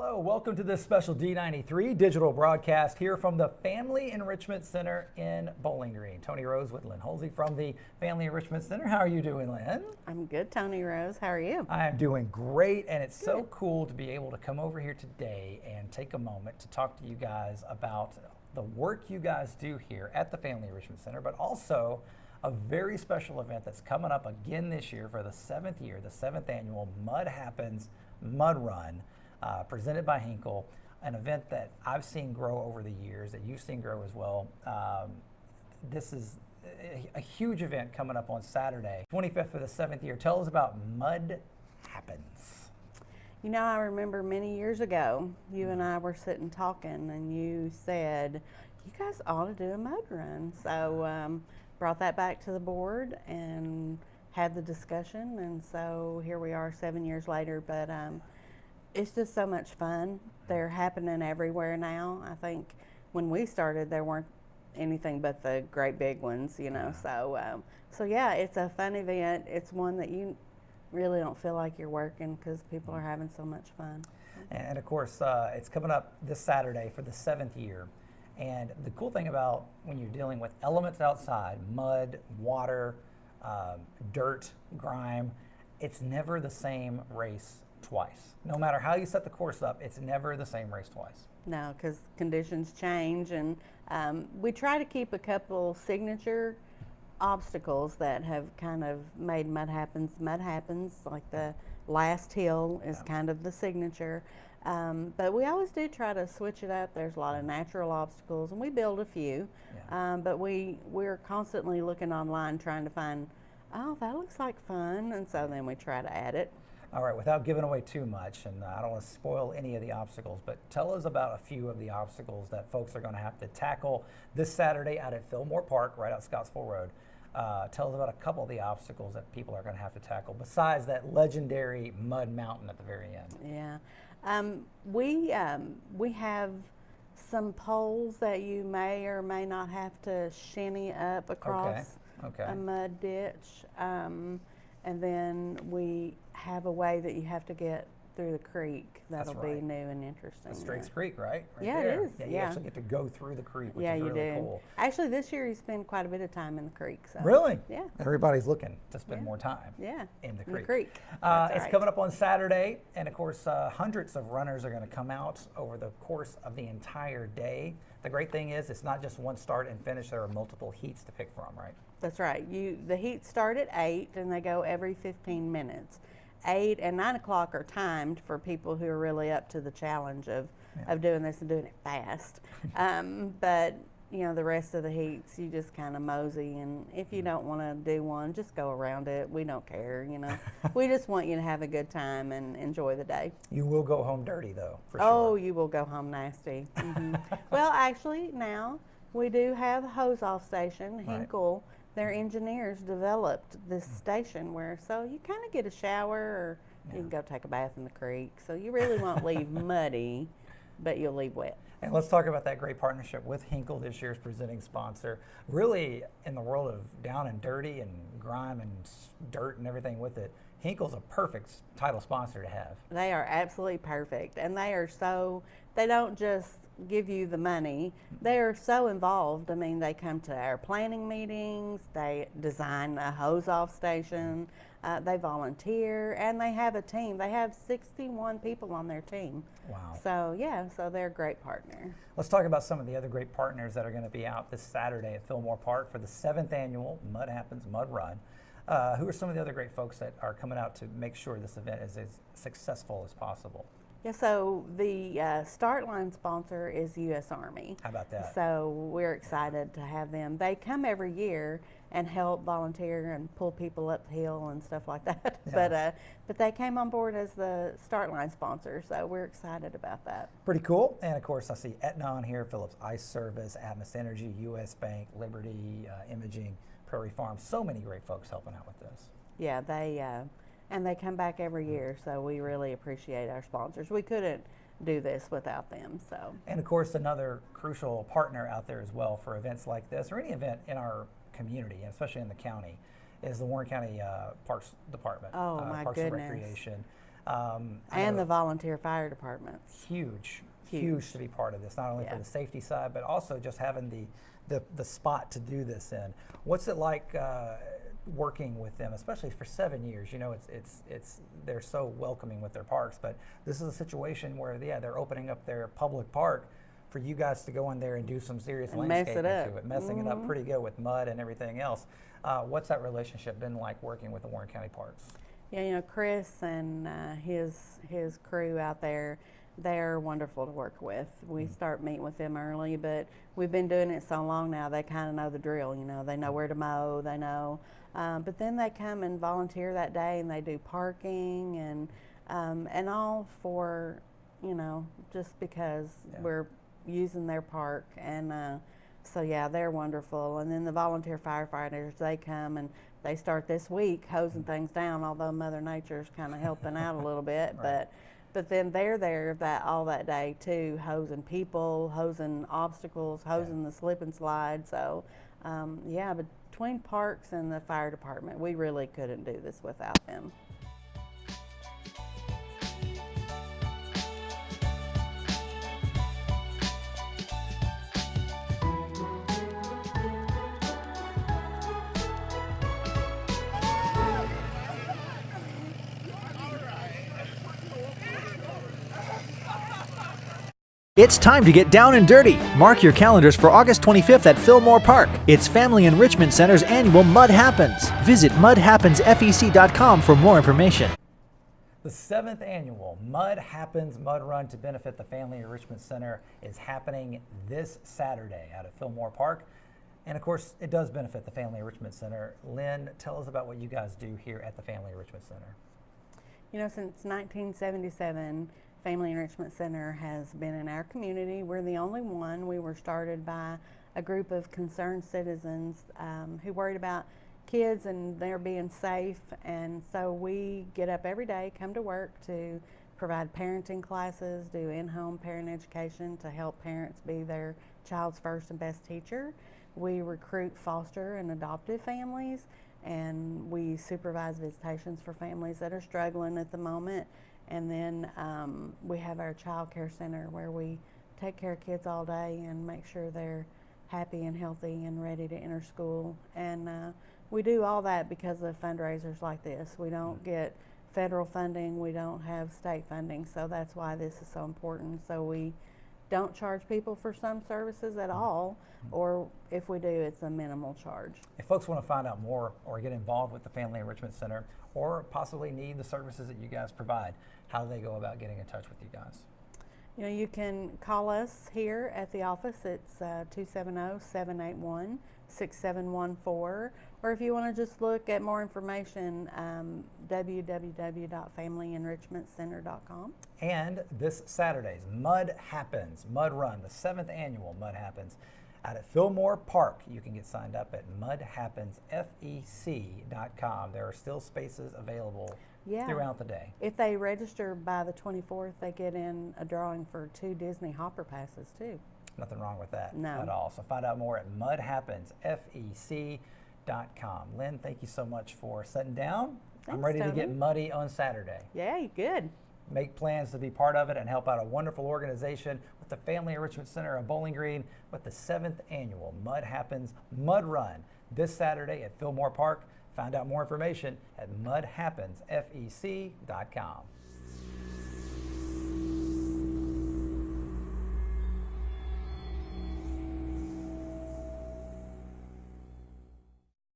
Hello, welcome to this special D93 digital broadcast here from the Family Enrichment Center in Bowling Green. Tony Rose with Lynn Holsey from the Family Enrichment Center. How are you doing, Lynn? I'm good, Tony Rose. How are you? I am doing great, and it's so cool to be able to come over here today and take a moment to talk to you guys about the work you guys do here at the Family Enrichment Center, but also a very special event that's coming up again this year for the 7th year, the 7th annual Mud Happens Mud Run. Presented by Hinkle, an event that I've seen grow over the years, that you've seen grow as well. This is a huge event coming up on Saturday, 25th for the 7th year. Tell us about Mud Happens. You know, I remember many years ago, you and I were sitting talking, and you said, you guys ought to do a mud run. So brought that back to the board and had the discussion, and so here we are 7 years later. But it's just so much fun. They're happening everywhere now. I think when we started, there weren't anything but the great big ones, you know. So yeah, it's a fun event. It's one that you really don't feel like you're working because people are having so much fun. And of course, it's coming up this Saturday for the 7th year. And the cool thing about when you're dealing with elements outside, mud, water, dirt, grime, it's never the same race twice. No matter how you set the course up, it's never the same race twice. No, because conditions change, and we try to keep a couple signature obstacles that have kind of made Mud Happens. Like the last hill is kind of the signature, but we always do try to switch it up. There's a lot of natural obstacles, and we build a few, but we're constantly looking online trying to find, oh, that looks like fun, and so then we try to add it. All right, without giving away too much, and I don't want to spoil any of the obstacles, but tell us about a few of the obstacles that folks are going to have to tackle this Saturday out at Fillmore Park, right out Scottsville Road. Tell us about a couple of the obstacles that people are going to have to tackle, besides that legendary mud mountain at the very end. Yeah, we have some poles that you may or may not have to shinny up across a mud ditch. And then we have a way that you have to get through the creek. That'll be new and interesting. That's Drake's Creek, right? Yeah, there. it is. Yeah, you actually get to go through the creek, which is really you do. Cool. Actually, this year you spend quite a bit of time in the creek. So. Really? Yeah. Everybody's looking to spend more time in the creek. It's coming up on Saturday, and of course, hundreds of runners are going to come out over the course of the entire day. The great thing is, it's not just one start and finish. There are multiple heats to pick from, right? That's right. The heats start at 8 and they go every 15 minutes. 8 and 9 o'clock are timed for people who are really up to the challenge of doing this and doing it fast. But you know, the rest of the heats, you just kind of mosey, and if you don't want to do one, just go around it. We don't care, you know. We just want you to have a good time and enjoy the day. You will go home dirty, though, for sure. Oh, you will go home nasty. Well, actually, now we do have a hose-off station. Hinkle, their engineers developed this station where, so you kind of get a shower, or you can go take a bath in the creek. So you really won't leave muddy, but you'll leave wet. And let's talk about that great partnership with Hinkle, this year's presenting sponsor. Really, in the world of down and dirty and grime and dirt and everything with it, Hinkle's a perfect title sponsor to have. They are absolutely perfect, and they don't just give you the money. They are so involved. I mean, they come to our planning meetings, they design a hose-off station, they volunteer, and they have a team. They have 61 people on their team. Wow. So, yeah, so they're a great partner. Let's talk about some of the other great partners that are going to be out this Saturday at Fillmore Park for the 7th annual Mud Happens Mud Run. Who are some of the other great folks that are coming out to make sure this event is as successful as possible? Yeah, so the start line sponsor is U.S. Army. How about that? So we're excited to have them. They come every year and help volunteer and pull people uphill and stuff like that. Yeah. But they came on board as the start line sponsor, so we're excited about that. Pretty cool. And of course, I see Aetna on here, Phillips Ice Service, Atmos Energy, U.S. Bank, Liberty Imaging, Prairie Farm. So many great folks helping out with this. Yeah, and they come back every year, so we really appreciate our sponsors. We couldn't do this without them. So. And of course, another crucial partner out there as well for events like this, or any event in our community, especially in the county, is the Warren County Parks Department. Oh, my Parks goodness. and Recreation. I And know the volunteer fire departments. huge, Huge. huge to be part of this, not only for Yeah. the safety side, but also just having the spot to do this in. What's it like working with them, especially for 7 years? You know, it's they're so welcoming with their parks, but this is a situation where, yeah, they're opening up their public park for you guys to go in there and do some serious And mess it landscaping up. to it, messing it up pretty good with mud and everything else. What's that relationship been like working with the Warren County Parks? Yeah, you know, Chris and his crew out there, they're wonderful to work with. We start meeting with them early, but we've been doing it so long now, they kind of know the drill. You know, they know where to mow, they know. But then they come and volunteer that day, and they do parking and all for, you know, just because we're using their park. And so yeah, they're wonderful. And then the volunteer firefighters, they come and they start this week hosing things down, although Mother Nature's kind of helping out a little bit. Right. But then they're there all that day too, hosing people, hosing obstacles, hosing the slip and slide. So yeah, between parks and the fire department, we really couldn't do this without them. It's time to get down and dirty. Mark your calendars for August 25th at Fillmore Park. It's Family Enrichment Center's annual Mud Happens. Visit mudhappensfec.com for more information. The 7th annual Mud Happens Mud Run to benefit the Family Enrichment Center is happening this Saturday out at Fillmore Park. And of course, it does benefit the Family Enrichment Center. Lynn, tell us about what you guys do here at the Family Enrichment Center. You know, since 1977, Family Enrichment Center has been in our community. We're the only one. We were started by a group of concerned citizens who worried about kids and their being safe. And so we get up every day, come to work to provide parenting classes, do in-home parent education to help parents be their child's first and best teacher. We recruit foster and adoptive families, and we supervise visitations for families that are struggling at the moment. And then we have our child care center where we take care of kids all day and make sure they're happy and healthy and ready to enter school. And we do all that because of fundraisers like this. We don't get federal funding, we don't have state funding, so that's why this is so important. So we don't charge people for some services at all, or if we do, it's a minimal charge. If folks want to find out more or get involved with the Family Enrichment Center or possibly need the services that you guys provide, how do they go about getting in touch with you guys? You know, you can call us here at the office. It's 270-781-6714. Or if you want to just look at more information, www.familyenrichmentcenter.com. And this Saturday's Mud Happens Mud Run, the 7th annual Mud Happens out at Fillmore Park. You can get signed up at mudhappensfec.com. There are still spaces available throughout the day. If they register by the 24th, they get in a drawing for 2 Disney Hopper passes too. Nothing wrong with that No. at all. So find out more at mudhappensfec.com. Lynn, thank you so much for sitting down. I'm Thanks, ready to get Tony. muddy on Saturday. Yeah, you good. Make plans to be part of it and help out a wonderful organization with the Family Enrichment Center of Bowling Green with the 7th annual Mud Happens Mud Run this Saturday at Fillmore Park. Find out more information at mudhappensfec.com.